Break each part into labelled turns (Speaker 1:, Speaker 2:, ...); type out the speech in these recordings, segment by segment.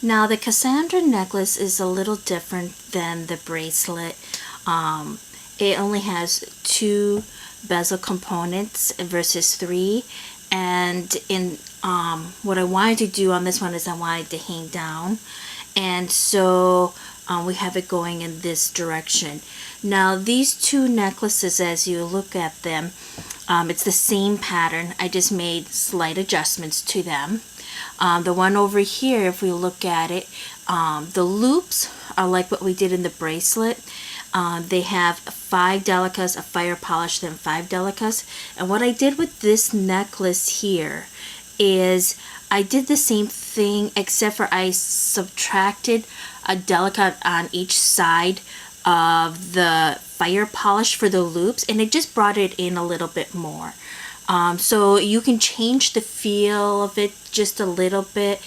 Speaker 1: Now the Cassandra necklace is a little different than the bracelet. It only has 2 bezel components versus 3, and in what I wanted to do on this one is I wanted to hang down, and so we have it going in this direction. Now these 2 necklaces, as you look at them, it's the same pattern. I just made slight adjustments to them. The one over here, if we look at it, the loops are like what we did in the bracelet. They have 5 delicas, a fire polish, then 5 delicas. And what I did with this necklace here is I did the same thing, except for I subtracted a delica on each side of the fire polish for the loops, and it just brought it in a little bit more. So you can change the feel of it just a little bit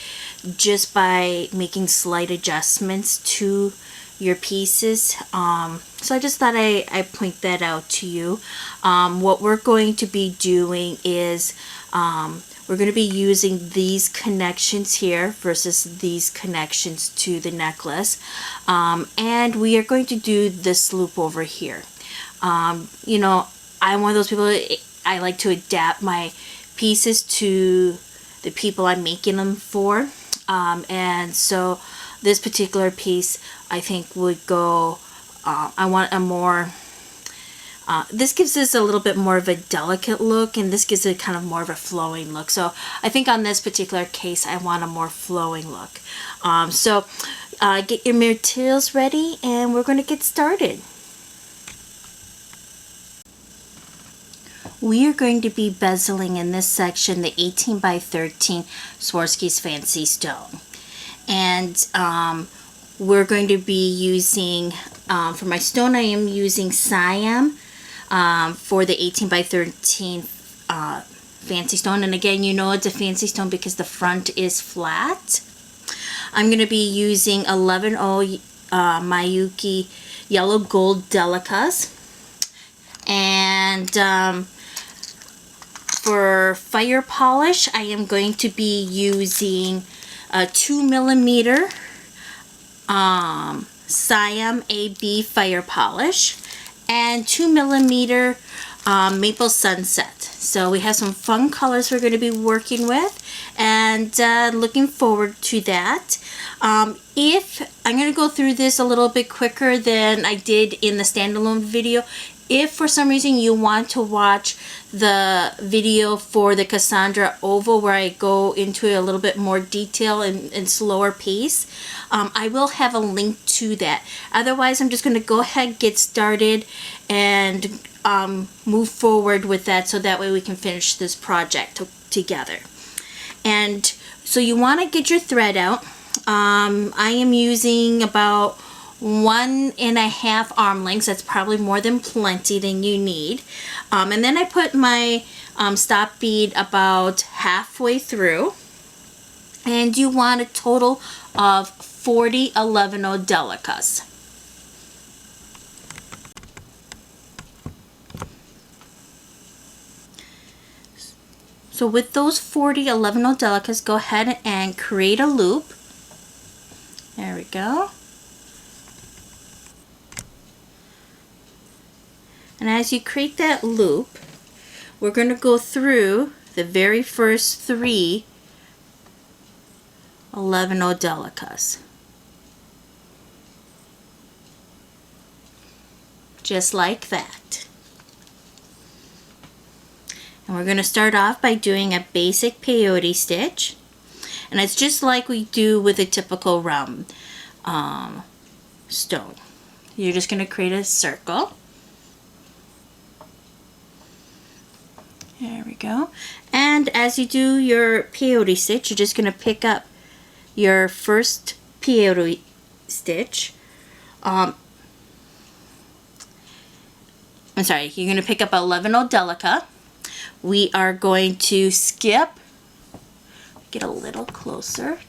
Speaker 1: just by making slight adjustments to your pieces. So I just thought I point that out to you. What we're going to be doing is we're going to be using these connections here versus these connections to the necklace, and we are going to do this loop over here. You know, I'm one of those people, I like to adapt my pieces to the people I'm making them for, and so this particular piece I think would go, I want a more, this gives us a little bit more of a delicate look, and this gives it kind of more of a flowing look. So I think on this particular case I want a more flowing look. So get your materials ready and we're going to get started. We are going to be bezeling in this section the 18 by 13 Swarovski's Fancy Stone. And we're going to be using, for my stone I am using Siam for the 18 by 13 Fancy Stone. And again, you know it's a fancy stone because the front is flat. I'm going to be using 11O Mayuki Yellow Gold Delicas. And for fire polish, I am going to be using a 2mm Siam AB fire polish and 2mm Maple Sunset. So we have some fun colors we're going to be working with, and looking forward to that. If I'm going to go through this a little bit quicker than I did in the standalone video. If for some reason you want to watch the video for the Cassandra Oval where I go into a little bit more detail and slower pace, I will have a link to that. Otherwise, I'm just going to go ahead, get started, and move forward with that so that way we can finish this project together. And so you want to get your thread out. I am using about 1.5 arm lengths. That's probably more than plenty than you need. And then I put my stop bead about halfway through, and you want a total of 40 11O delicas. So with those 40 11O delicas, go ahead and create a loop. There we go. And as you create that loop, we're going to go through the very first 3 11O delicas. Just like that. And we're going to start off by doing a basic peyote stitch. And it's just like we do with a typical round stone. You're just going to create a circle. There we go. And as you do your peyote stitch, you're just going to pick up your first peyote stitch. I'm sorry, you're going to pick up 11O delica. We are going to skip, get a little closer.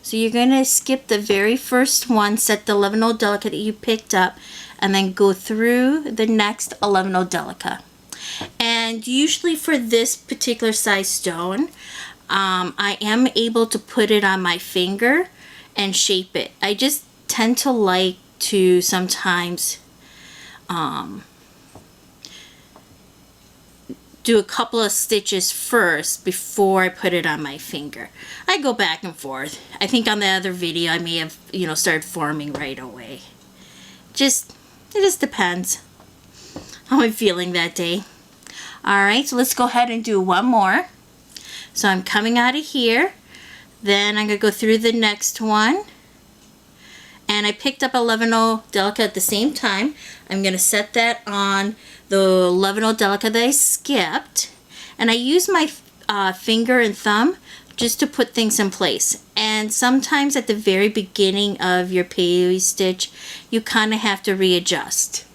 Speaker 1: So you're going to skip the very first one, set the 11O delica that you picked up, and then go through the next 11O delica. And usually for this particular size stone, I am able to put it on my finger and shape it. I just tend to like to sometimes do a couple of stitches first before I put it on my finger. I go back and forth. I think on the other video I may have, started forming right away. It just depends how I'm feeling that day. Alright, so let's go ahead and do one more. So I'm coming out of here, then I'm going to go through the next one, and I picked up a 11-0 Delica at the same time. I'm going to set that on the 11-0 Delica that I skipped, and I use my finger and thumb just to put things in place. And sometimes at the very beginning of your peyote stitch, you kind of have to readjust.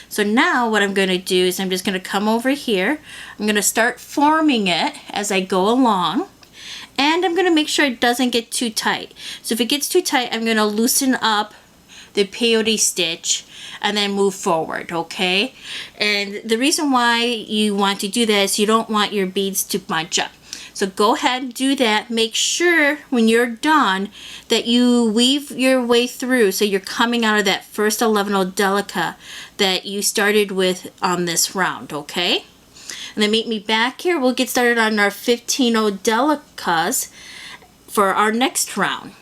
Speaker 1: So now what I'm going to do is I'm just going to come over here. I'm going to start forming it as I go along. And I'm going to make sure it doesn't get too tight. So if it gets too tight, I'm going to loosen up the peyote stitch and then move forward, okay? And the reason why you want to do that is you don't want your beads to bunch up. So go ahead and do that. Make sure when you're done that you weave your way through so you're coming out of that first 11-0 Delica that you started with on this round, okay? And then meet me back here. We'll get started on our 15-0 Delicas for our next round.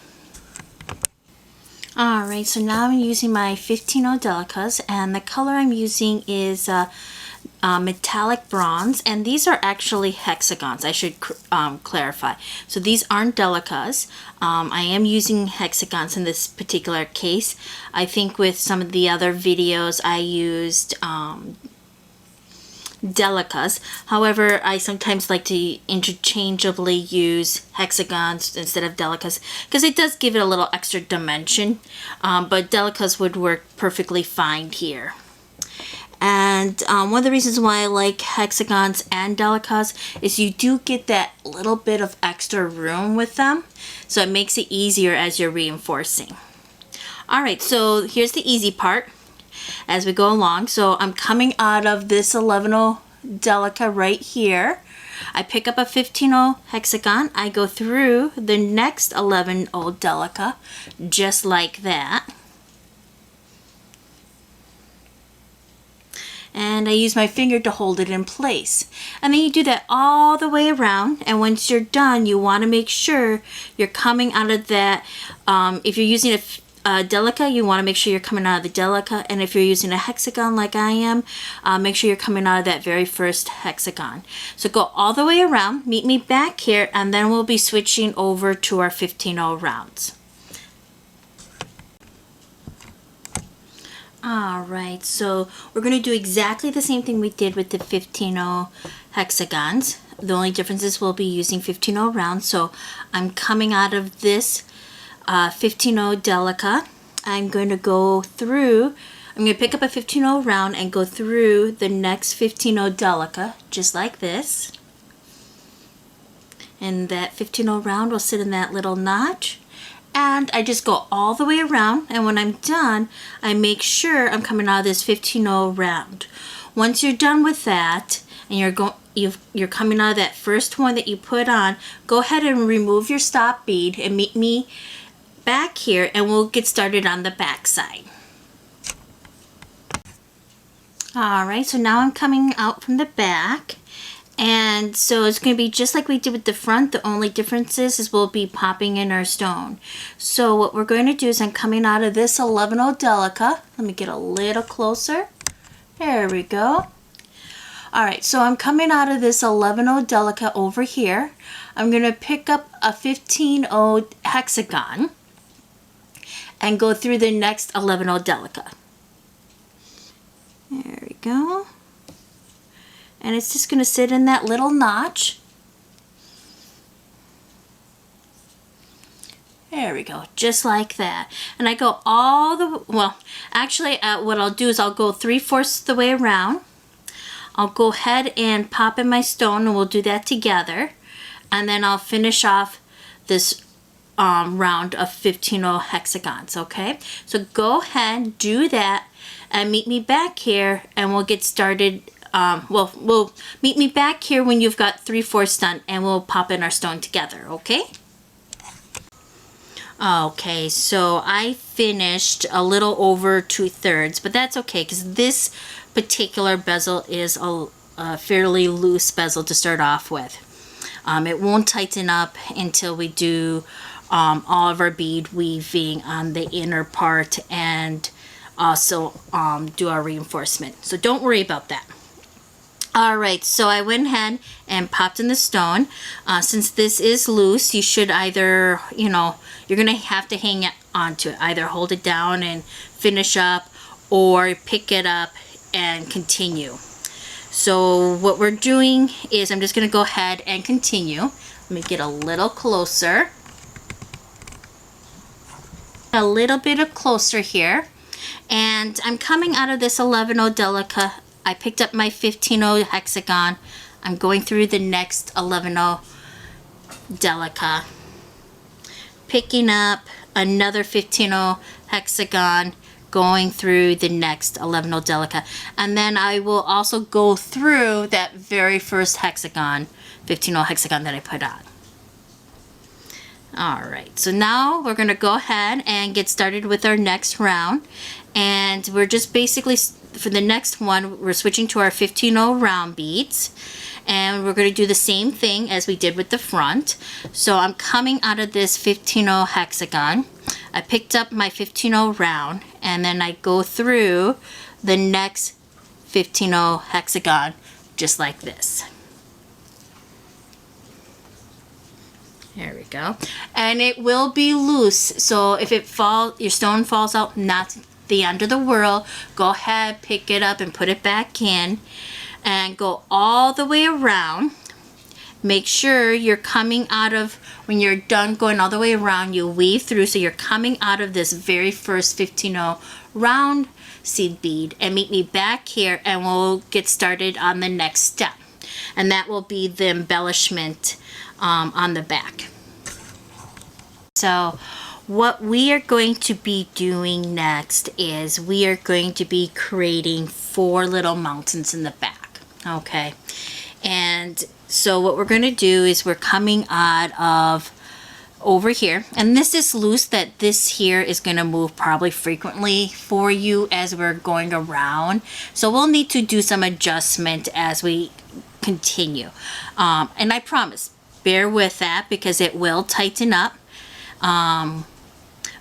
Speaker 1: Alright, so now I'm using my 15-0 Delicas, and the color I'm using is metallic bronze, and these are actually hexagons. I should clarify. So these aren't Delicas. I am using hexagons in this particular case. I think with some of the other videos I used Delicas. However, I sometimes like to interchangeably use hexagons instead of Delicas because it does give it a little extra dimension, but Delicas would work perfectly fine here. And one of the reasons why I like hexagons and Delicas is you do get that little bit of extra room with them, so it makes it easier as you're reinforcing. Alright, so here's the easy part as we go along. So I'm coming out of this 11-0 Delica right here. I pick up a 15-0 hexagon. I go through the next 11-0 Delica just like that. And I use my finger to hold it in place. And then you do that all the way around, and once you're done, you want to make sure you're coming out of that, if you're using a Delica, you want to make sure you're coming out of the Delica, and if you're using a hexagon like I am, make sure you're coming out of that very first hexagon. So go all the way around, meet me back here, and then we'll be switching over to our 15-0 rounds. Alright, so we're going to do exactly the same thing we did with the 15-0 hexagons. The only difference is we'll be using 15-0 rounds. So I'm coming out of this 15-0 Delica. I'm going to go through, I'm going to pick up a 15-0 round and go through the next 15-0 Delica, just like this. And that 15-0 round will sit in that little notch. And I just go all the way around, and when I'm done, I make sure I'm coming out of this 15-0 round. Once you're done with that, and you're coming out of that first one that you put on, go ahead and remove your stop bead and meet me back here, and we'll get started on the back side. Alright, so now I'm coming out from the back. And so it's going to be just like we did with the front. The only difference is we'll be popping in our stone. So what we're going to do is I'm coming out of this 11-0 Delica. Let me get a little closer. There we go. Alright, so I'm coming out of this 11-0 Delica over here. I'm going to pick up a 15-0 hexagon and go through the next 11-0 Delica. There we go. And it's just going to sit in that little notch. There we go, just like that. And I go all the, well, actually what I'll do is I'll go 3/4 the way around. I'll go ahead and pop in my stone, and we'll do that together. And then I'll finish off this round of 15-0 hexagons, okay? So go ahead, do that, and meet me back here, and we'll get started we'll meet me back here when you've got 3/4 done, and we'll pop in our stone together, okay? Okay, so I finished a little over 2/3, but that's okay because this particular bezel is a fairly loose bezel to start off with. It won't tighten up until we do all of our bead weaving on the inner part and also do our reinforcement. So don't worry about that. Alright, so I went ahead and popped in the stone. Since this is loose, you should either, you're going to have to hang it onto it. Either hold it down and finish up or pick it up and continue. So what we're doing is I'm just going to go ahead and continue. Let me get a little closer. A little bit closer here. And I'm coming out of this 11/0 Delica. I picked up my 15/0 hexagon. I'm going through the next 11/0 Delica. Picking up another 15/0 hexagon, going through the next 11/0 Delica. And then I will also go through that very first hexagon, 15/0 hexagon that I put on. Alright, so now we're going to go ahead and get started with our next round. And we're just basically, for the next one, we're switching to our 15/0 round beads. And we're going to do the same thing as we did with the front. So I'm coming out of this 15/0 hexagon. I picked up my 15/0 round, and then I go through the next 15/0 hexagon just like this. There we go. And it will be loose, so if your stone falls out, not the end of the world. Go ahead, pick it up and put it back in and go all the way around. Make sure you're coming out of, when you're done going all the way around, you weave through, so you're coming out of this very first 15/0 round seed bead, and meet me back here and we'll get started on the next step, and that will be the embellishment on the back. So what we are going to be doing next is we are going to be creating 4 little mountains in the back. Okay, and so what we're going to do is we're coming out of over here, and this is loose, that this here is going to move probably frequently for you as we're going around, so we'll need to do some adjustment as we continue, and I promise, bear with that because it will tighten up.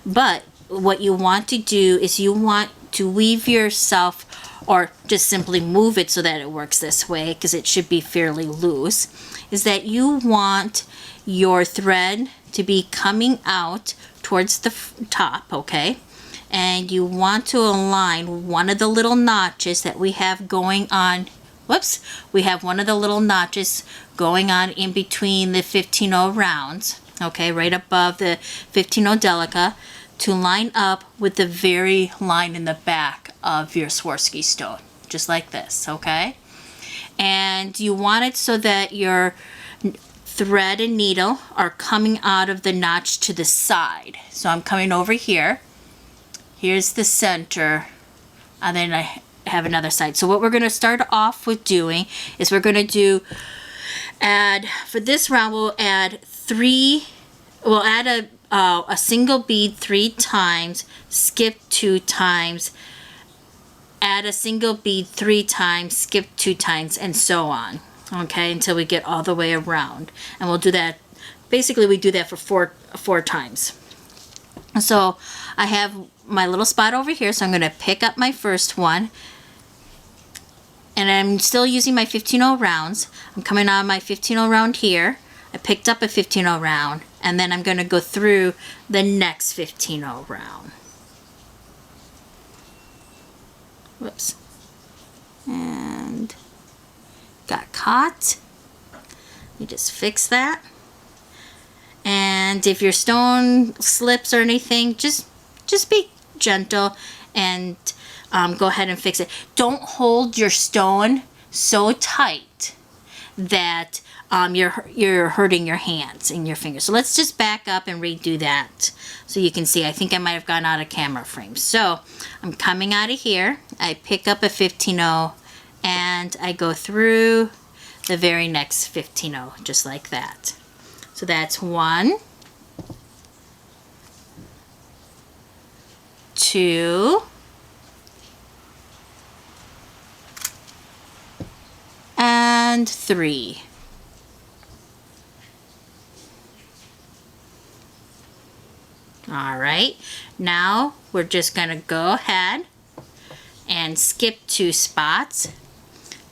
Speaker 1: But what you want to do is you want to weave yourself, or just simply move it so that it works this way, because it should be fairly loose, is that you want your thread to be coming out towards the top, okay? And you want to align one of the little notches that we have going on. Whoops, we have one of the little notches going on in between the 15/0 rounds, okay, right above the 15/0 Delica, to line up with the very line in the back of your Swarovski stone, just like this, okay? And you want it so that your thread and needle are coming out of the notch to the side. So I'm coming over here. Here's the center, and then I have another side. So what we're going to start off with doing is we're going to for this round, we'll add a single bead 3 times, skip 2 times, add a single bead 3 times, skip 2 times, and so on, okay, until we get all the way around. And we'll do that, basically we do that for four times. So I have my little spot over here, so I'm going to pick up my first one, and I'm still using my 15/0 rounds. I'm coming out of my 15/0 round here. I picked up a 15/0 round, and then I'm going to go through the next 15/0 round. Whoops. And got caught. You just fix that. And if your stone slips or anything, just be gentle and go ahead and fix it. Don't hold your stone so tight that you're hurting your hands and your fingers. So let's just back up and redo that so you can see. I think I might have gone out of camera frame. So I'm coming out of here. I pick up a 15/0 and I go through the very next 15-0 just like that. So that's 1, 2, and 3. All right, now we're just gonna go ahead and skip 2 spots.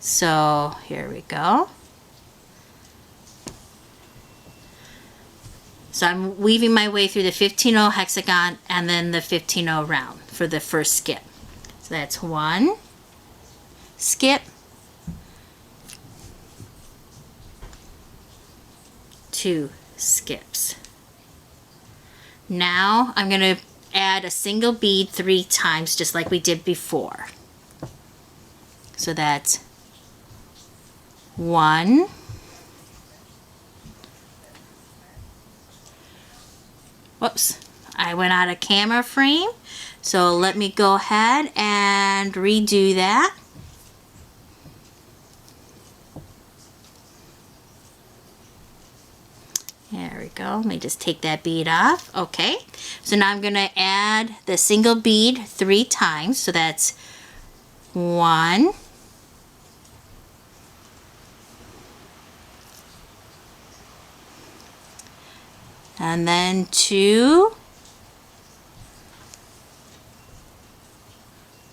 Speaker 1: So here we go. So I'm weaving my way through the 15-0 hexagon and then the 15-0 round for the first skip. So that's 1 skip, 2 skips. Now I'm going to add a single bead 3 times just like we did before. So that's 1, whoops, I went out of camera frame, so let me go ahead and redo that. There we go. Let me just take that bead off. Okay, so now I'm going to add the single bead 3 times. So that's 1, and then 2,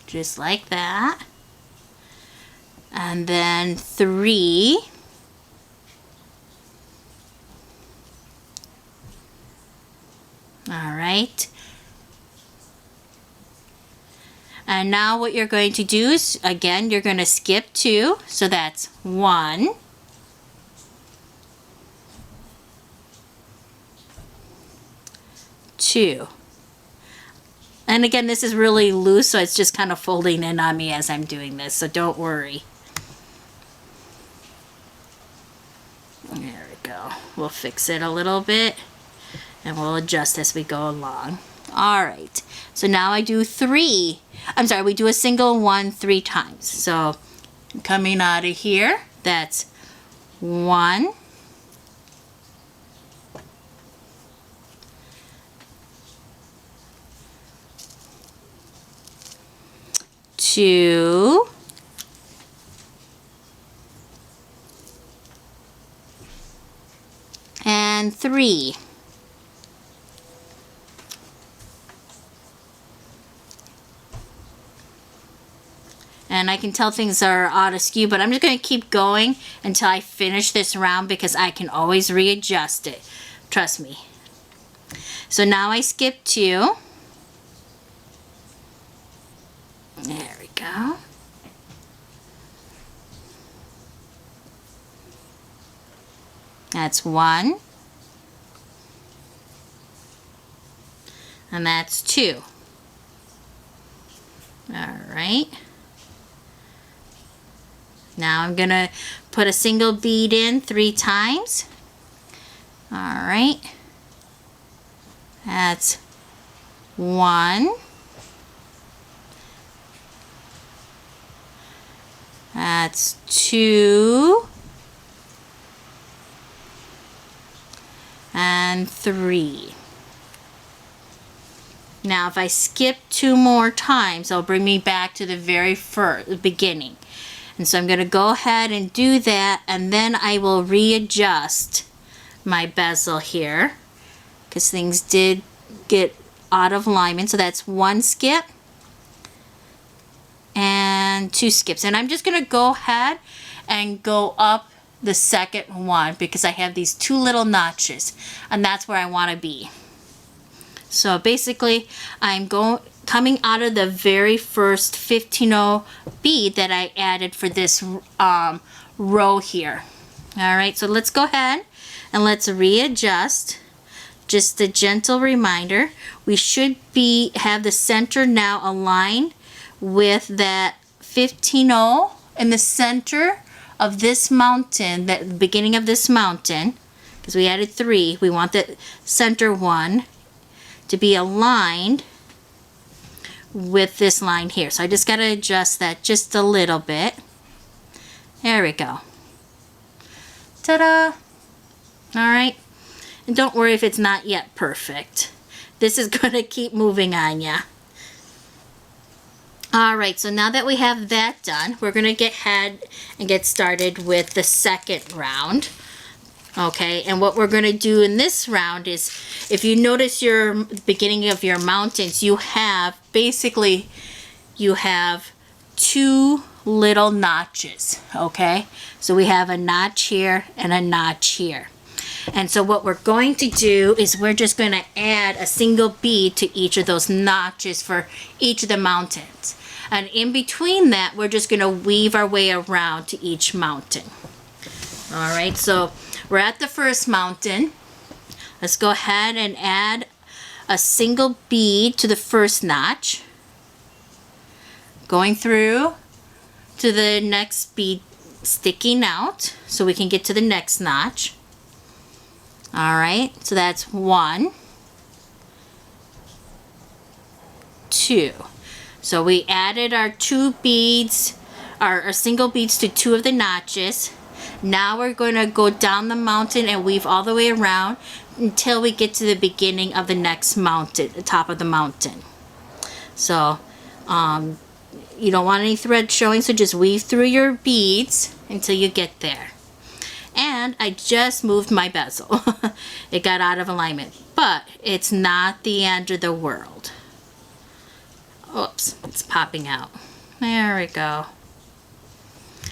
Speaker 1: just like that, and then 3, all right. And now what you're going to do is, again, you're going to skip 2, so that's 1, 2. And again, this is really loose, so it's just kind of folding in on me as I'm doing this, so don't worry. There we go. We'll fix it a little bit, and we'll adjust as we go along. All right, so now I do 3. I'm sorry, we do a single 1 3 times. So coming out of here, that's 1, 2, and 3. And I can tell things are out of skew, but I'm just going to keep going until I finish this round because I can always readjust it. Trust me. So now I skip 2. There we go. That's 1. And that's 2. All right. Now I'm going to put a single bead in 3 times. All right. That's 1. That's 2. And 3. Now if I skip 2 more times, it'll bring me back to the very beginning. And so I'm going to go ahead and do that, and then I will readjust my bezel here because things did get out of alignment. So that's 1 skip and 2 skips. And I'm just going to go ahead and go up the second one because I have these 2 little notches, and that's where I want to be. So basically I'm coming out of the very first 15-0 bead that I added for this row here. All right, so let's go ahead and let's readjust. Just a gentle reminder, we should have the center now aligned with that 15-0 in the center of this mountain, the beginning of this mountain, because we added 3. We want the center one to be aligned with this line here. So I just got to adjust that just a little bit. There we go. Ta-da! Alright. And don't worry if it's not yet perfect. This is going to keep moving on ya. Alright, so now that we have that done, we're going to get ahead and get started with the second round. Okay, and what we're going to do in this round is, if you notice your beginning of your mountains, you have two little notches, okay? So we have a notch here and a notch here. And so what we're going to do is we're just going to add a single bead to each of those notches for each of the mountains. And in between that, we're just going to weave our way around to each mountain. All right, so we're at the first mountain. Let's go ahead and add a single bead to the first notch. Going through to the next bead sticking out so we can get to the next notch. All right, so that's 1, 2. So we added our two beads, our single beads to two of the notches. Now we're going to go down the mountain and weave all the way around until we get to the beginning of the next mountain, the top of the mountain. So you don't want any thread showing, so just weave through your beads until you get there. And I just moved my bezel. It got out of alignment, but it's not the end of the world. Oops, it's popping out. There we go.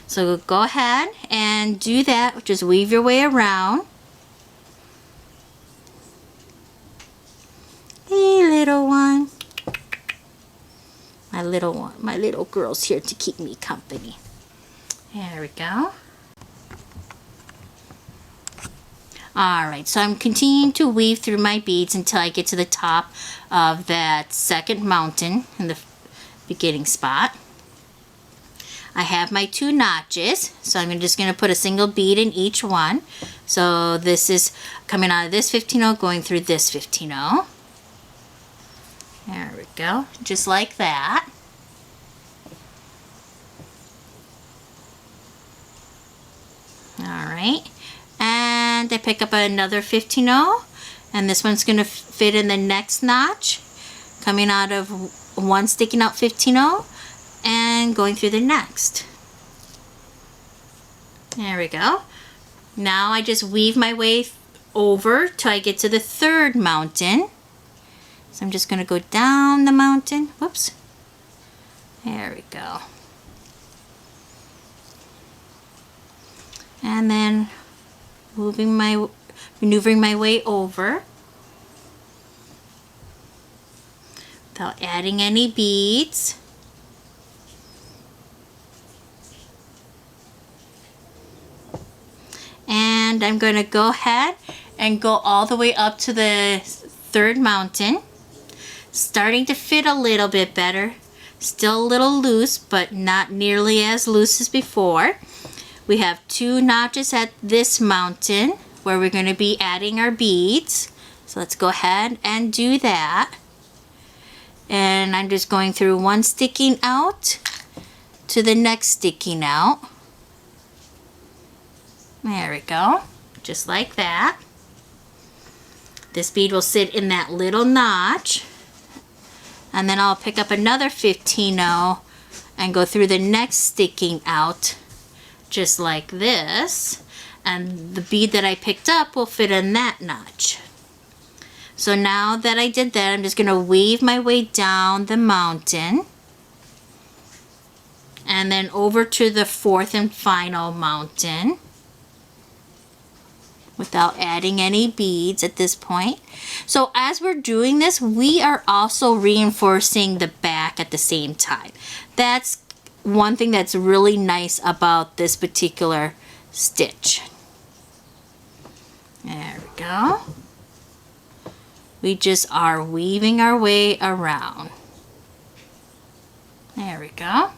Speaker 1: So go ahead and do that. Just weave your way around. Hey, little one. My little one. My little girl's here to keep me company. There we go. Alright, so I'm continuing to weave through my beads until I get to the top of that second mountain in the beginning spot. I have my two notches, so I'm just going to put a single bead in each one. So this is coming out of this 15-0, going through this 15-0. There we go, just like that. Alright. And I pick up another 15-0, and this one's going to fit in the next notch, coming out of one sticking out 15-0 and going through the next. There we go. Now I just weave my way over till I get to the third mountain. So I'm just going to go down the mountain. Whoops. There we go. And then maneuvering my way over without adding any beads. And I'm going to go ahead and go all the way up to the third mountain, starting to fit a little bit better. Still a little loose, but not nearly as loose as before. We have two notches at this mountain where we're going to be adding our beads. So let's go ahead and do that. And I'm just going through one sticking out to the next sticking out. There we go. Just like that. This bead will sit in that little notch. And then I'll pick up another 15-0 and go through the next sticking out just like this, and the bead that I picked up will fit in that notch. So now that I did that, I'm just going to weave my way down the mountain and then over to the fourth and final mountain without adding any beads at this point. So as we're doing this, we are also reinforcing the back at the same time. That's one thing that's really nice about this particular stitch. There we go. We just are weaving our way around. There we go.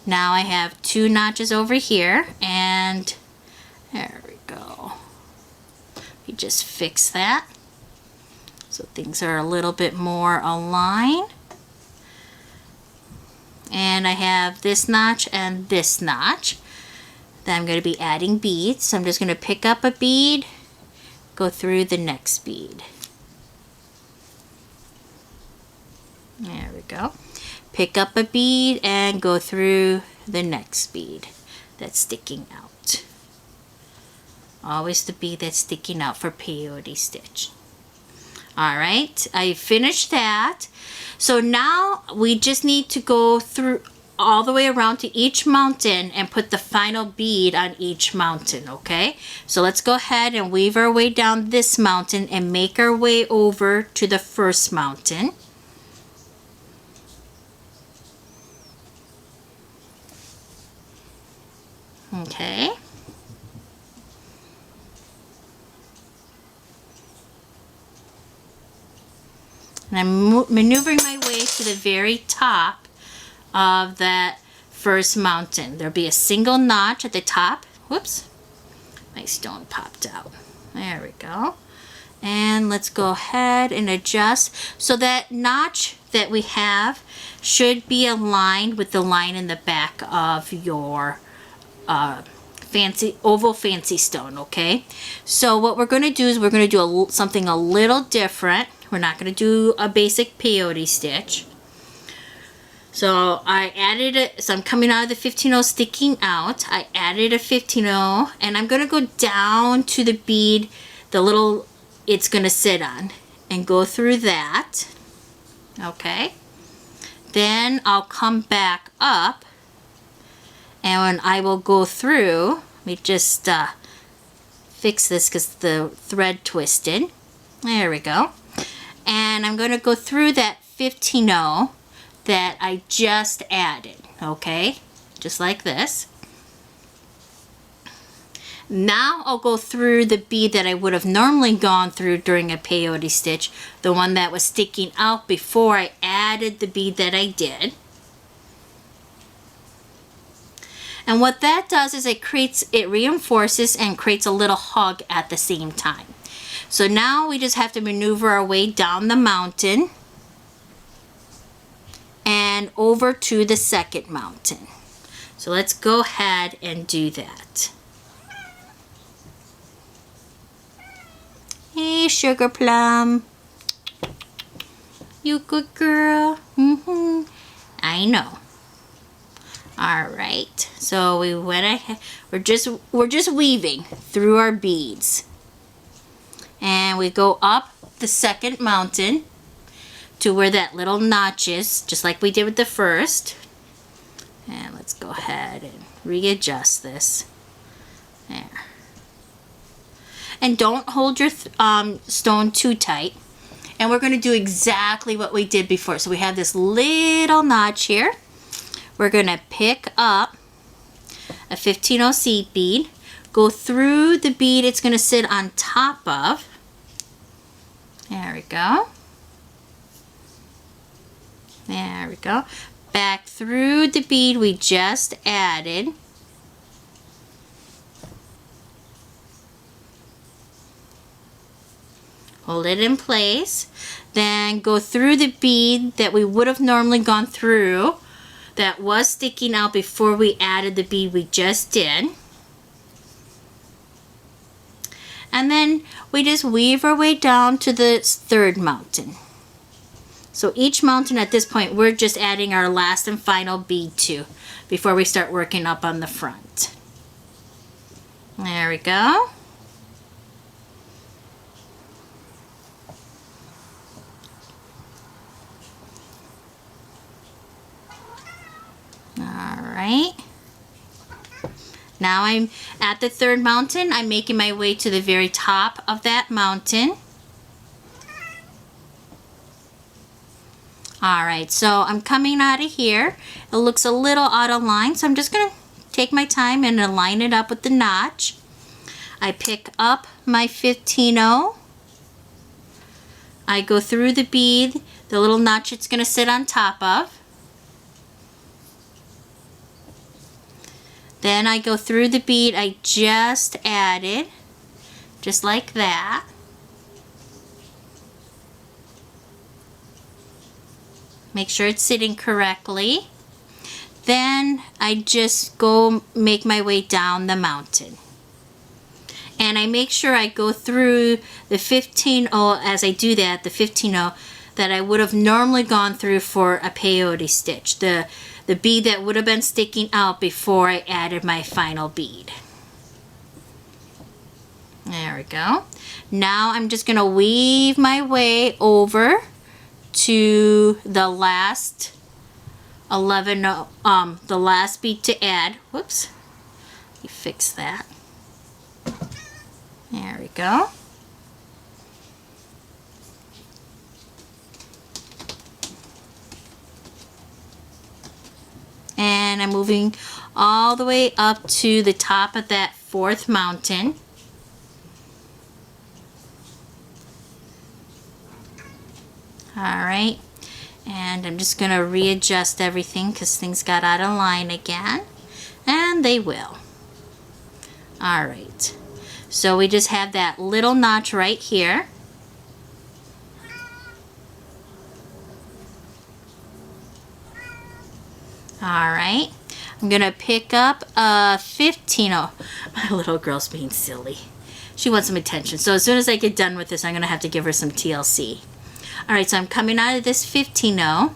Speaker 1: Now I have two notches over here, and there we go. You just fix that. so things are a little bit more aligned. And I have this notch and this notch that I'm going to be adding beads. So I'm just going to pick up a bead, go through the next bead. There we go. Pick up a bead and go through the next bead that's sticking out. Always the bead that's sticking out for peyote stitch. Alright, I finished that. So now we just need to go through all the way around to each mountain and put the final bead on each mountain, okay? So let's go ahead and weave our way down this mountain and make our way over to the first mountain. Okay. And I'm maneuvering my way to the very top of that first mountain. There'll be a single notch at the top. Whoops, my stone popped out. There we go. And let's go ahead and adjust. So that notch that we have should be aligned with the line in the back of your fancy oval fancy stone, okay? So what we're going to do is we're going to do something a little different. We're not going to do a basic peyote stitch. So I added it, so I'm coming out of the 15-0 sticking out. I added a 15-0 and I'm going to go down to the bead, the little it's going to sit on, and go through that. Okay. Then I'll come back up and when I will go through, let me just fix this because the thread twisted. There we go. And I'm going to go through that 15-0 that I just added, okay? Just like this. Now I'll go through the bead that I would have normally gone through during a peyote stitch, the one that was sticking out before I added the bead that I did. And what that does is it reinforces and creates a little hug at the same time. So now we just have to maneuver our way down the mountain and over to the second mountain. So let's go ahead and do that. Hey, Sugar Plum. You good girl? I know. All right. So we went ahead. We're just weaving through our beads. And we go up the second mountain to where that little notch is, just like we did with the first. And let's go ahead and readjust this. There. And don't hold your stone too tight. And we're going to do exactly what we did before. So we have this little notch here. We're going to pick up a 15-0 seed bead, go through the bead it's going to sit on top of. There we go. There we go. Back through the bead we just added. Hold it in place. Then go through the bead that we would have normally gone through that was sticking out before we added the bead we just did. And then we just weave our way down to the third mountain. So each mountain at this point we're just adding our last and final bead to before we start working up on the front. There we go. Alright. Now I'm at the third mountain. I'm making my way to the very top of that mountain. Alright, so I'm coming out of here. It looks a little out of line, so I'm just going to take my time and align it up with the notch. I pick up my 15-0. I go through the bead, the little notch it's going to sit on top of. Then I go through the bead I just added, just like that. Make sure it's sitting correctly. Then I just go make my way down the mountain. And I make sure I go through the 15-0 as I do that, the 15-0 that I would have normally gone through for a peyote stitch. The bead that would have been sticking out before I added my final bead. There we go. Now I'm just gonna weave my way over to the last 11, the last bead to add. Whoops, let me fix that. There we go. And I'm moving all the way up to the top of that 4th mountain. Alright, and I'm just going to readjust everything because things got out of line again, and they will. Alright, so we just have that little notch right here. Alright, I'm going to pick up a 15-0. My little girl's being silly. She wants some attention, so as soon as I get done with this, I'm going to have to give her some TLC. Alright, so I'm coming out of this 15-0.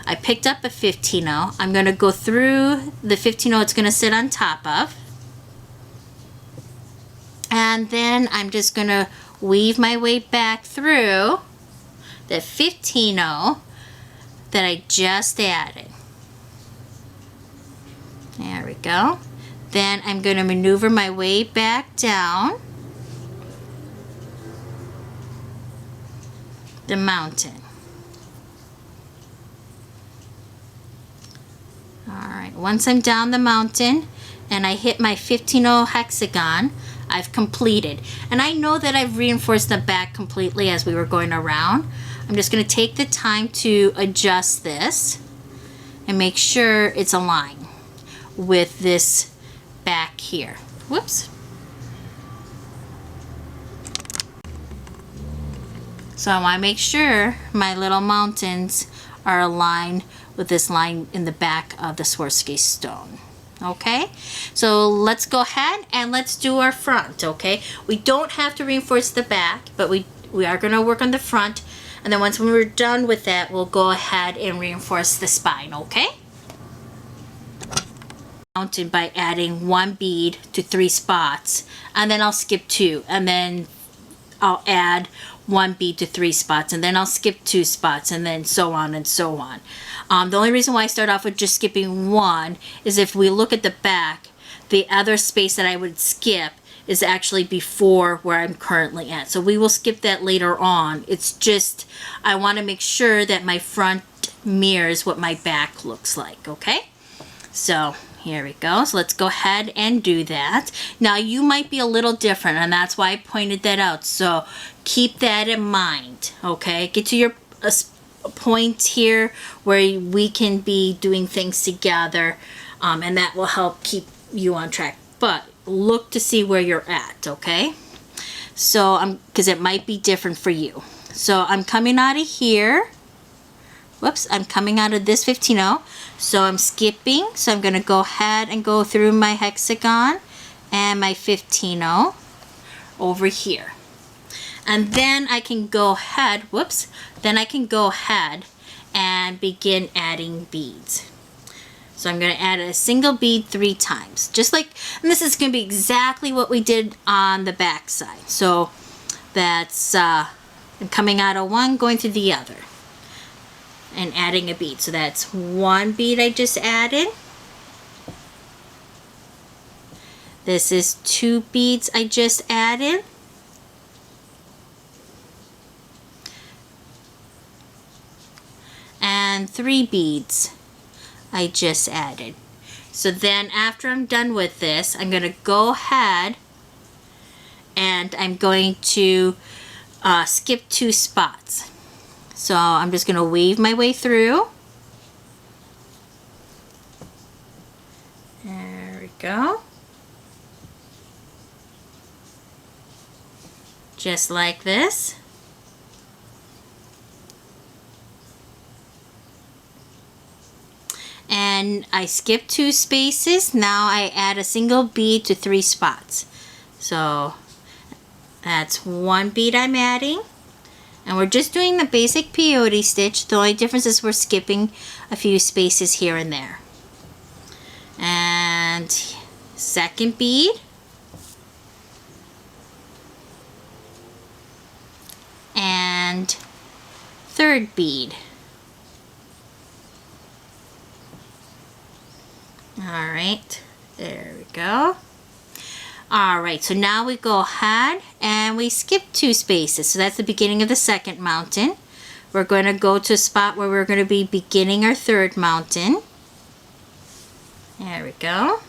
Speaker 1: I picked up a 15-0. I'm going to go through the 15-0 it's going to sit on top of. And then I'm just going to weave my way back through the 15-0 that I just added. There we go. Then I'm going to maneuver my way back down the mountain. Alright, once I'm down the mountain and I hit my 15-0 hexagon, I've completed. And I know that I've reinforced the back completely as we were going around. I'm just going to take the time to adjust this and make sure it's aligned with this back here. Whoops. So I want to make sure my little mountains are aligned with this line in the back of the Swarovski stone. Okay, so let's go ahead and let's do our front. Okay, we don't have to reinforce the back, but we are going to work on the front, and then once we're done with that, we'll go ahead and reinforce the spine. Okay, mounted by adding 1 bead to 3 spots, and then I'll skip 2, and then I'll add 1 bead to 3 spots, and then I'll skip 2 spots, and then so on and so on. The only reason why I start off with just skipping 1 is if we look at the back, the other space that I would skip is actually before where I'm currently at. So we will skip that later on. It's just, I want to make sure that my front mirrors what my back looks like, okay? So here we go. So let's go ahead and do that. Now you might be a little different, and that's why I pointed that out. So keep that in mind, okay? Get to your point here where we can be doing things together, and that will help keep you on track. But look to see where you're at, okay? So because it might be different for you. So I'm coming out of here. Whoops, I'm coming out of this 15-0. So I'm skipping. So I'm going to go ahead and go through my hexagon and my 15-0 over here. And then I can go ahead, whoops, then I can go ahead and begin adding beads. So I'm going to add a single bead 3 times. Just like, and this is going to be exactly what we did on the back side. So that's I'm coming out of one, going to the other, and adding a bead. So that's 1 bead I just added. This is 2 beads I just added. And 3 beads I just added. So then after I'm done with this, I'm going to go ahead and I'm going to skip 2 spots. So I'm just going to weave my way through. There we go. Just like this. and I skipped 2 spaces. Now I add a single bead to 3 spots. So that's 1 bead I'm adding. And we're just doing the basic peyote stitch. The only difference is we're skipping a few spaces here and there. And second bead. And third bead. Alright, there we go. Alright, so now we go ahead and we skip 2 spaces. So that's the beginning of the second mountain. We're going to go to a spot where we're going to be beginning our third mountain. There we go.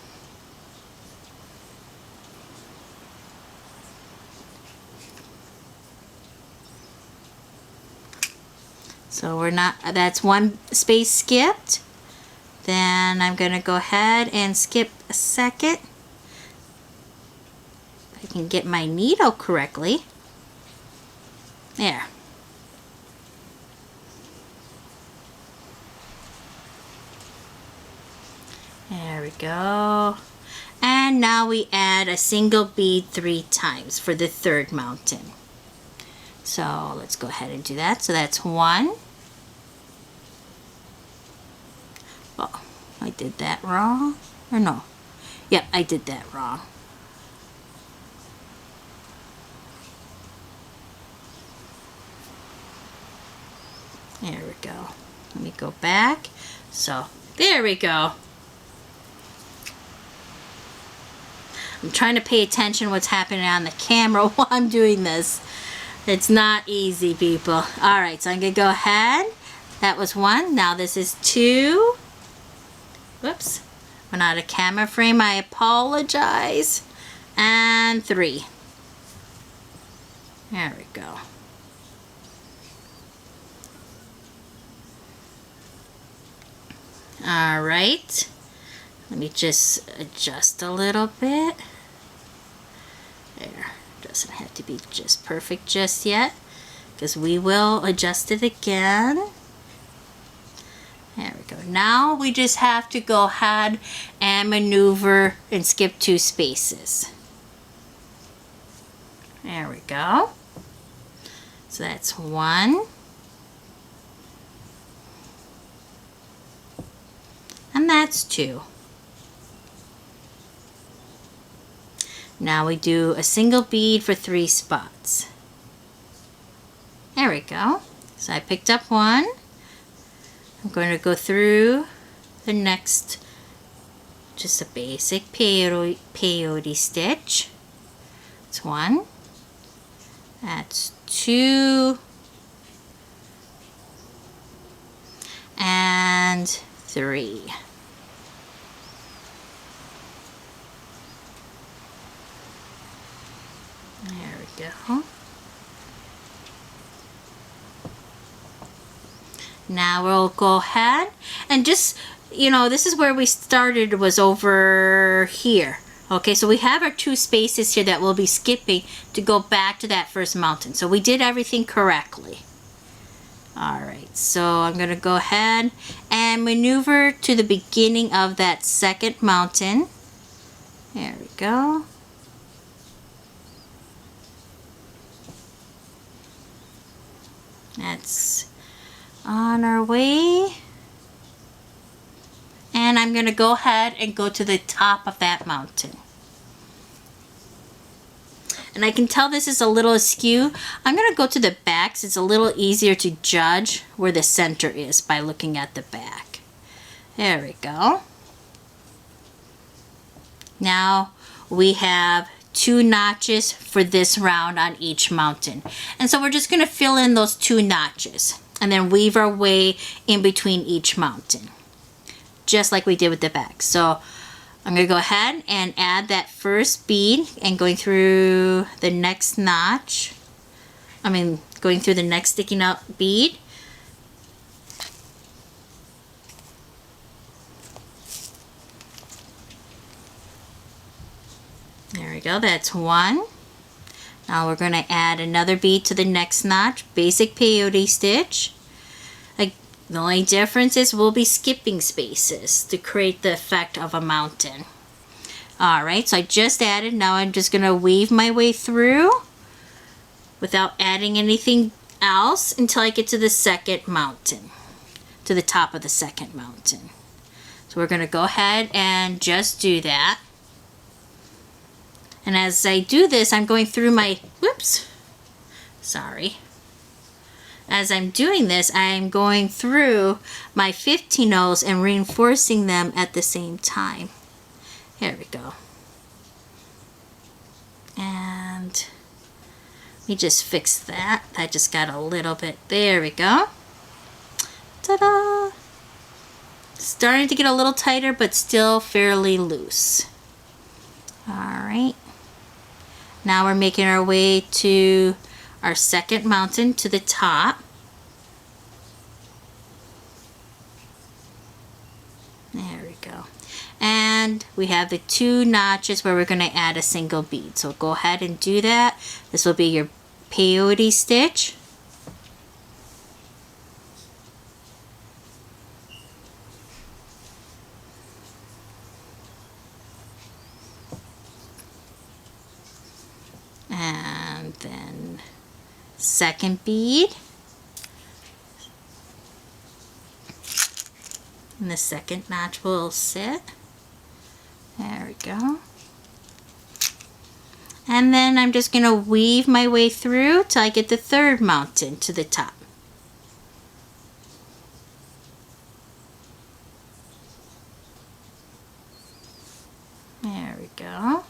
Speaker 1: So we're not, that's 1 space skipped. Then I'm going to go ahead and skip a second. If I can get my needle correctly. There. There we go. And now we add a single bead 3 times for the third mountain. So let's go ahead and do that. So that's 1. Oh, I did that wrong. Or no. Yep, I did that wrong. There we go. Let me go back. So, there we go. I'm trying to pay attention what's happening on the camera while I'm doing this. It's not easy, people. Alright, so I'm going to go ahead. That was 1. Now this is 2. Whoops. Went out of camera frame. I apologize. And 3. There we go. Alright. Let me just adjust a little bit. There. Doesn't have to be just perfect just yet, because we will adjust it again. There we go. Now we just have to go ahead and maneuver and skip 2 spaces. There we go. So that's 1. And that's 2. Now we do a single bead for 3 spots. There we go. So I picked up 1. I'm going to go through the next, just a basic peyote stitch. That's 1. That's 2. And 3. There we go. Now we'll go ahead and just, you know, this is where we started, was over here. Okay, so we have our 2 spaces here that we'll be skipping to go back to that first mountain. So we did everything correctly. Alright, so I'm going to go ahead and maneuver to the beginning of that second mountain. There we go. That's on our way. And I'm going to go ahead and go to the top of that mountain. And I can tell this is a little askew. I'm going to go to the back, so it's a little easier to judge where the center is by looking at the back. There we go. Now we have 2 notches for this round on each mountain. And so we're just going to fill in those 2 notches and then weave our way in between each mountain, just like we did with the back. So I'm going to go ahead and add that first bead and going through the next notch. Going through the next sticking out bead. There we go, that's 1. Now we're going to add another bead to the next notch, basic peyote stitch. The only difference is we'll be skipping spaces to create the effect of a mountain. Alright, so I just added. Now I'm just going to weave my way through without adding anything else until I get to the second mountain, to the top of the second mountain. So we're going to go ahead and just do that. And as I do this, I'm going through my, as I'm doing this, I'm going through my 15-0s and reinforcing them at the same time. There we go. And let me just fix that. That just got a little bit, there we go. Ta-da! Starting to get a little tighter, but still fairly loose. Alright. Now we're making our way to our second mountain to the top. There we go. And we have the 2 notches where we're going to add a single bead. So go ahead and do that. This will be your peyote stitch. And then second bead. And the second notch will sit. There we go. And then I'm just going to weave my way through till I get the third mountain to the top. There we go.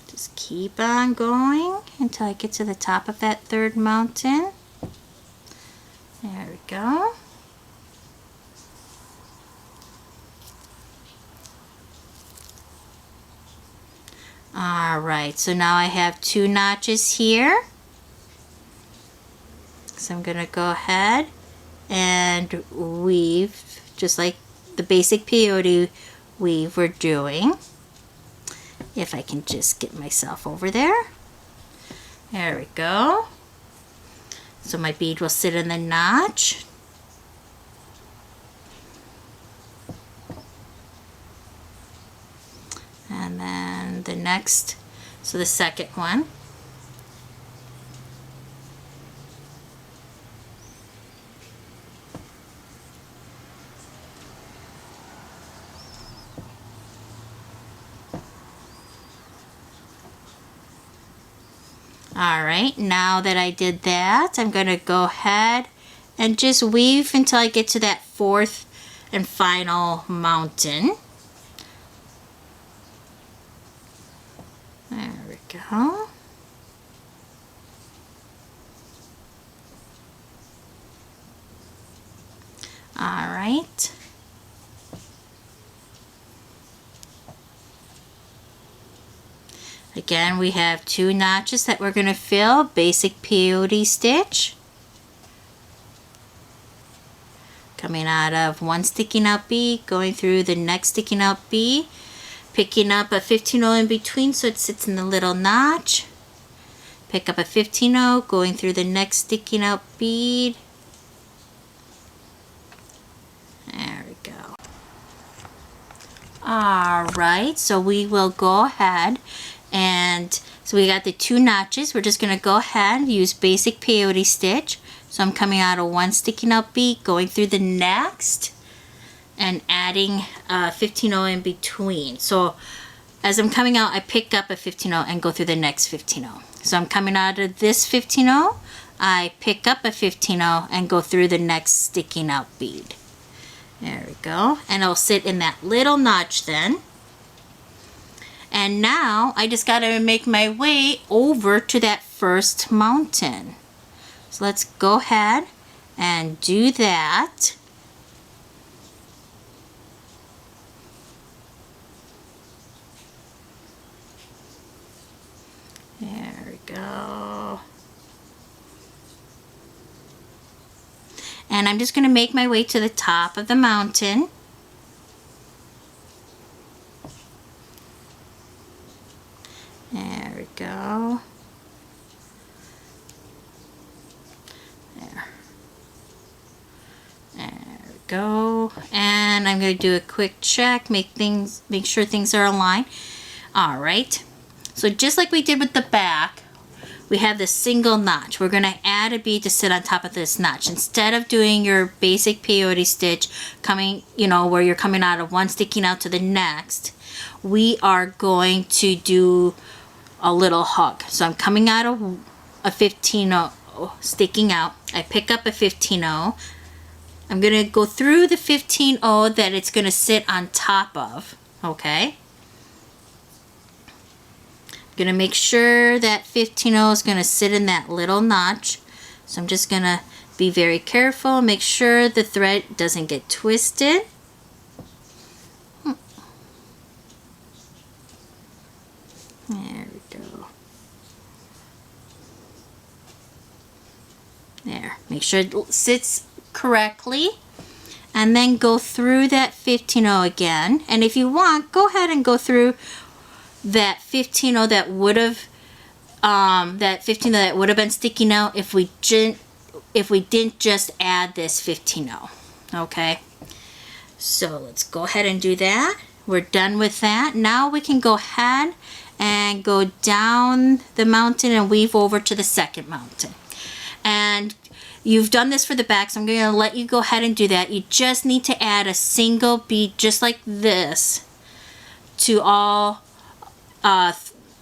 Speaker 1: Just keep on going until I get to the top of that third mountain. There we go. Alright, so now I have 2 notches here. So I'm going to go ahead and weave just like the basic peyote weave we're doing. If I can just get myself over there. There we go. So my bead will sit in the notch. And then the next, so the second one. Alright, now that I did that, I'm going to go ahead and just weave until I get to that fourth and final mountain. There we go. Alright. Again, we have 2 notches that we're going to fill, basic peyote stitch. Coming out of one sticking out bead, going through the next sticking out bead, picking up a 15-0 in between so it sits in the little notch. Pick up a 15-0, going through the next sticking out bead. There we go. Alright, so we will go ahead and so we got the 2 notches. We're just going to go ahead and use basic peyote stitch. So I'm coming out of one sticking out bead, going through the next, and adding a 15-0 in between. So as I'm coming out, I pick up a 15-0 and go through the next 15-0. So I'm coming out of this 15-0, I pick up a 15-0 and go through the next sticking out bead. There we go. And it'll sit in that little notch then. And now I just got to make my way over to that first mountain. So let's go ahead and do that. There we go. And I'm just going to make my way to the top of the mountain. There we go. There. go. And I'm going to do a quick check, make sure things are aligned. All right. So just like we did with the back, we have this single notch. We're going to add a bead to sit on top of this notch. Instead of doing your basic peyote stitch coming, where you're coming out of one sticking out to the next, we are going to do a little hook. So I'm coming out of a 15-0 sticking out. I pick up a 15-0. I'm going to go through the 15-0 that it's going to sit on top of, okay? I'm going to make sure that 15-0 is going to sit in that little notch. So I'm just going to be very careful, make sure the thread doesn't get twisted. There we go. There, make sure it sits correctly, and then go through that 15-0 again. And if you want, go ahead and go through that 15-0 that would have been sticking out if we didn't just add this 15-0. Okay, so let's go ahead and do that. We're done with that. Now we can go ahead and go down the mountain and weave over to the second mountain. And you've done this for the back, so I'm going to let you go ahead and do that. You just need to add a single bead just like this to all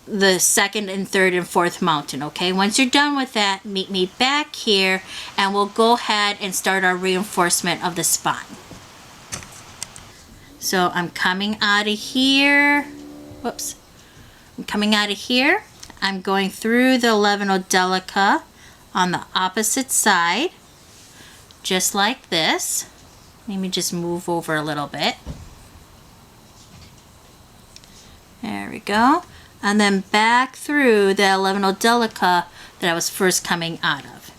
Speaker 1: the second and third and fourth mountain. Okay, once you're done with that, meet me back here and we'll go ahead and start our reinforcement of the spine. So I'm coming out of here. Whoops. I'm coming out of here. I'm going through the 11-0 Delica on the opposite side, just like this. Let me just move over a little bit. There we go. And then back through the 11-0 Delica that I was first coming out of.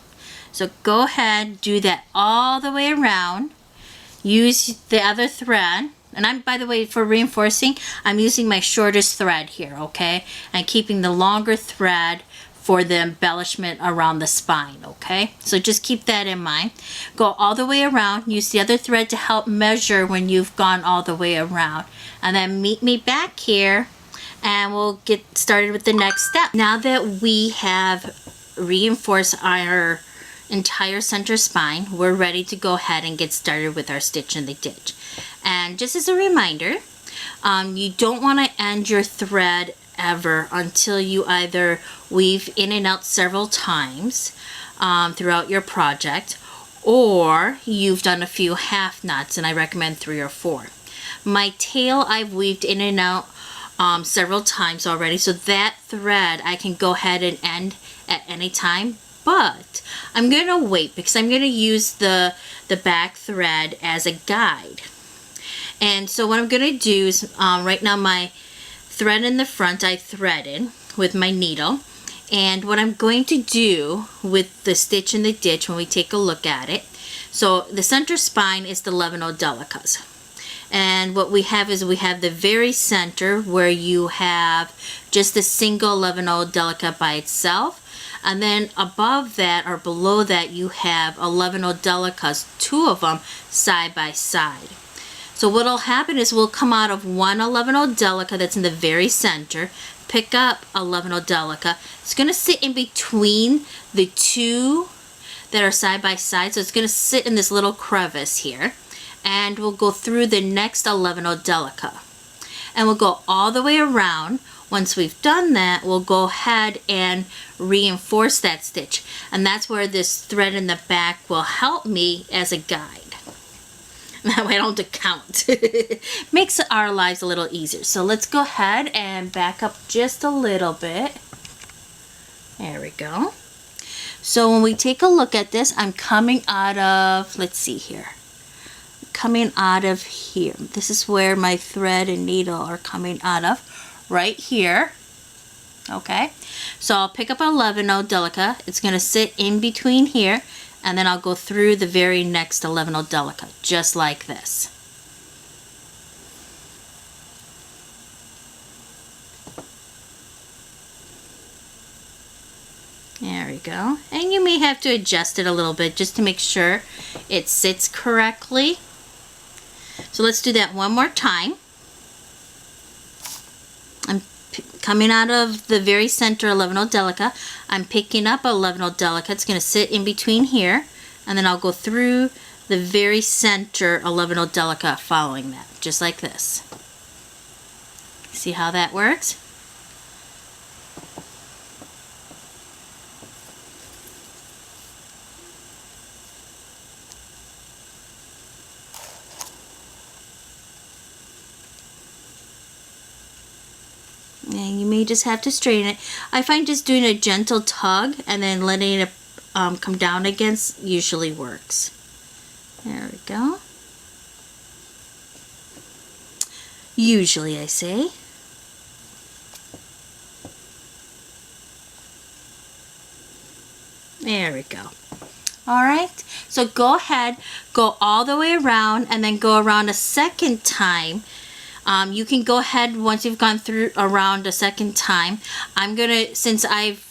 Speaker 1: So go ahead, do that all the way around. Use the other thread. And by the way, for reinforcing, I'm using my shortest thread here, okay? And keeping the longer thread for the embellishment around the spine, okay? So just keep that in mind. Go all the way around. Use the other thread to help measure when you've gone all the way around. And then meet me back here and we'll get started with the next step. Now that we have reinforced our entire center spine, we're ready to go ahead and get started with our stitch in the ditch. And just as a reminder, you don't want to end your thread ever until you either weave in and out several times throughout your project, or you've done a few half knots, and I recommend 3 or 4. My tail I've weaved in and out several times already, so that thread I can go ahead and end at any time, but I'm going to wait because I'm going to use the back thread as a guide. And so what I'm going to do is right now my thread in the front I threaded with my needle, and what I'm going to do with the stitch in the ditch when we take a look at it, so the center spine is the 11-0 Delicas, and what we have is we have the very center where you have just a single 11-0 Delica by itself, and then above that or below that you have 11-0 Delicas, 2 of them side by side. So what will happen is we'll come out of one 11-0 Delica that's in the very center, pick up 11-0 Delica. It's going to sit in between the 2 that are side by side. So it's going to sit in this little crevice here. And we'll go through the next 11-0 Delica. And we'll go all the way around. Once we've done that, we'll go ahead and reinforce that stitch. And that's where this thread in the back will help me as a guide. That way I don't have to count. Makes our lives a little easier. So let's go ahead and back up just a little bit. There we go. So when we take a look at this, I'm coming out of, let's see here. Coming out of here. This is where my thread and needle are coming out of. Right here. Okay. So I'll pick up 11-0 Delica. It's going to sit in between here. And then I'll go through the very next 11-0 Delica, just like this. There we go. And you may have to adjust it a little bit just to make sure it sits correctly. So let's do that one more time. I'm coming out of the very center 11 Delica. I'm picking up 11 Delica. It's going to sit in between here, and then I'll go through the very center 11 Delica following that, just like this. See how that works? And you may just have to straighten it. I find just doing a gentle tug and then letting it come down again usually works. There we go. Usually, I say. There we go. Alright, so go ahead, go all the way around and then go around a second time. You can go ahead once you've gone through around a second time. I'm gonna, since I've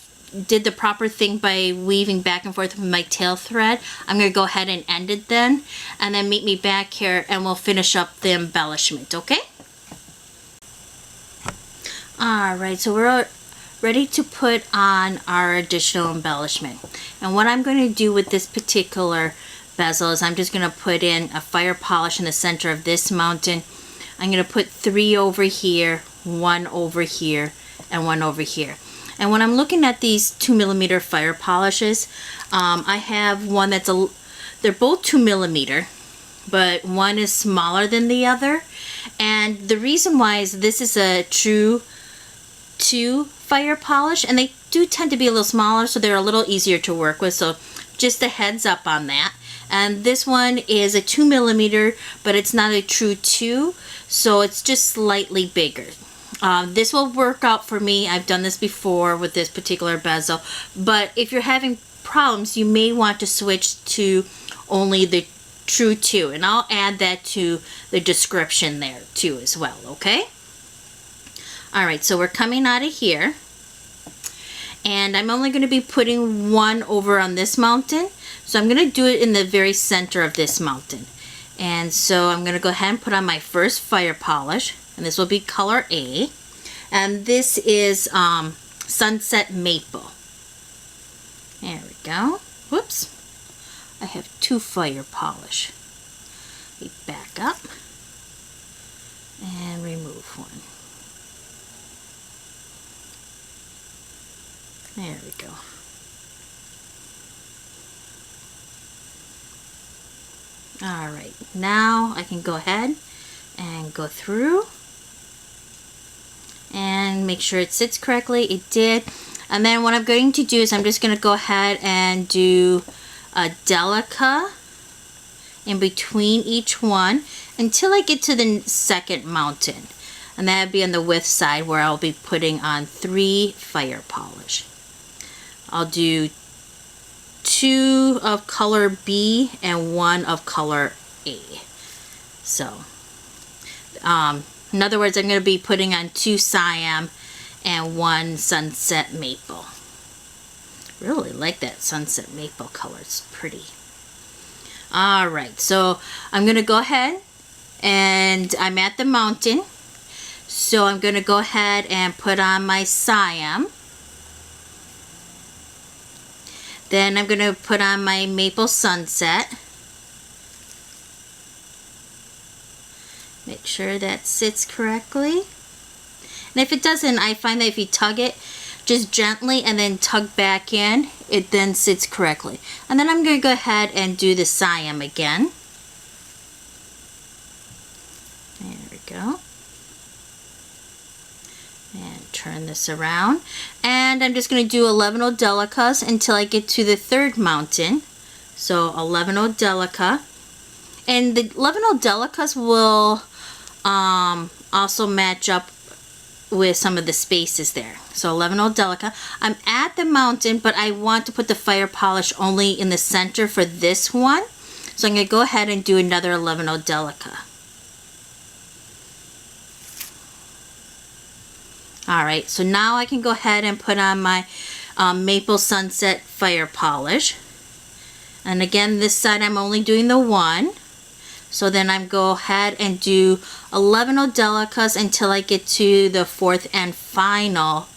Speaker 1: did the proper thing by weaving back and forth with my tail thread, I'm gonna go ahead and end it then, and then meet me back here and we'll finish up the embellishment, okay? Alright, so we're ready to put on our additional embellishment. And what I'm going to do with this particular bezel is I'm just going to put in a fire polish in the center of this mountain. I'm going to put 3 over here, 1 over here, and 1 over here. And when I'm looking at these 2mm fire polishes, I have one that's they're both 2mm, but one is smaller than the other. And the reason why is this is a true 2 fire polish, and they do tend to be a little smaller, so they're a little easier to work with. So just a heads up on that. And this one is a 2mm, but it's not a true 2, so it's just slightly bigger. This will work out for me. I've done this before with this particular bezel, but if you're having problems, you may want to switch to only the true 2, and I'll add that to the description there too as well, okay? Alright, so we're coming out of here, and I'm only going to be putting 1 over on this mountain, so I'm going to do it in the very center of this mountain. And so I'm going to go ahead and put on my first fire polish, and this will be color A, and this is Sunset Maple. There we go. Whoops, I have 2 fire polish. We back up and remove 1. There we go. Alright, now I can go ahead and go through and make sure it sits correctly. It did. And then what I'm going to do is I'm just going to go ahead and do a Delica in between each one until I get to the second mountain. And that would be on the width side where I'll be putting on 3 fire polish. I'll do 2 of color B and 1 of color A. So, in other words, I'm going to be putting on 2 Siam and 1 Sunset Maple. Really like that Sunset Maple color. It's pretty. Alright, so I'm going to go ahead and I'm at the mountain. So I'm going to go ahead and put on my Siam. Then I'm going to put on my Maple Sunset. Make sure that sits correctly. And if it doesn't, I find that if you tug it just gently and then tug back in, it then sits correctly. And then I'm going to go ahead and do the Siam again. There we go. And turn this around. And I'm just going to do 11 Delicas until I get to the third mountain. So 11 Delica. And the 11 Delicas will also match up with some of the spaces there. So 11 Delica. I'm at the mountain, but I want to put the fire polish only in the center for this one. So I'm going to go ahead and do another 11 Delica. Alright, so now I can go ahead and put on my Maple Sunset fire polish. And again, this side I'm only doing the 1. So then I'm go ahead and do 11 Delicas until I get to the fourth and final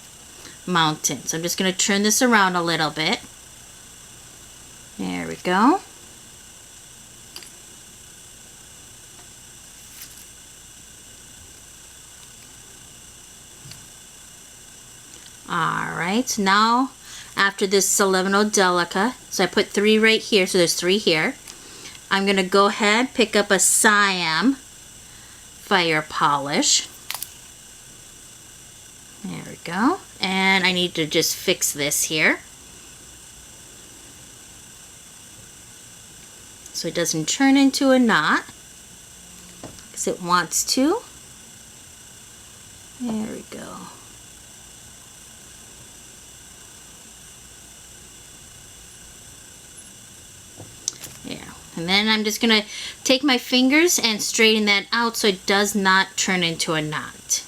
Speaker 1: mountain. So I'm just going to turn this around a little bit. There we go. Alright, now after this 11 Delica, so I put 3 right here, so there's 3 here. I'm going to go ahead, pick up a Siam fire polish. There we go. And I need to just fix this here, so it doesn't turn into a knot, because it wants to. There we go. There. And then I'm just going to take my fingers and straighten that out so it does not turn into a knot.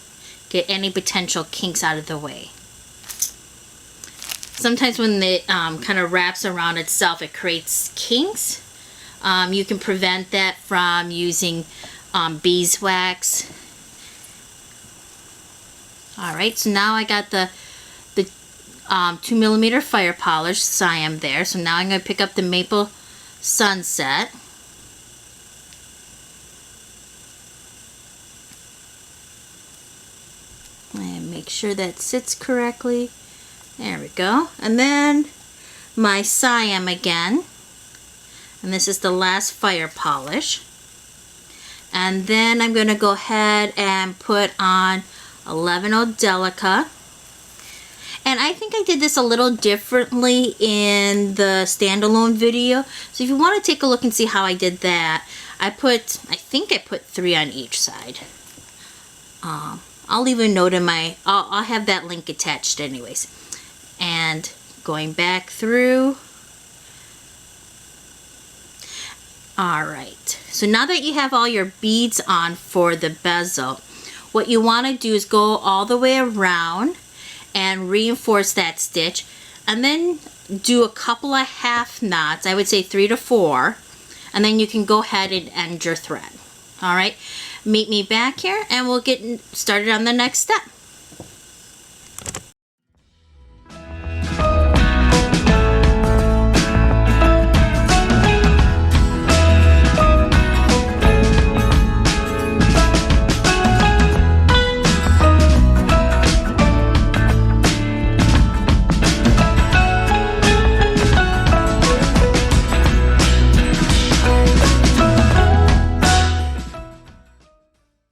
Speaker 1: Get any potential kinks out of the way. Sometimes when it kind of wraps around itself, it creates kinks. You can prevent that from using beeswax. Alright, so now I got the 2mm fire polish Siam there. So now I'm going to pick up the Maple Sunset. And make sure that sits correctly. There we go. And then my Siam again. And this is the last fire polish. And then I'm going to go ahead and put on 11 Delica. And I think I did this a little differently in the standalone video. So if you want to take a look and see how I did that, I think I put 3 on each side. I'll leave a note in my, I'll have that link attached anyways. And going back through. Alright, so now that you have all your beads on for the bezel, what you want to do is go all the way around and reinforce that stitch, and then do a couple of half knots, I would say 3 to 4, and then you can go ahead and end your thread. Alright, meet me back here and we'll get started on the next step.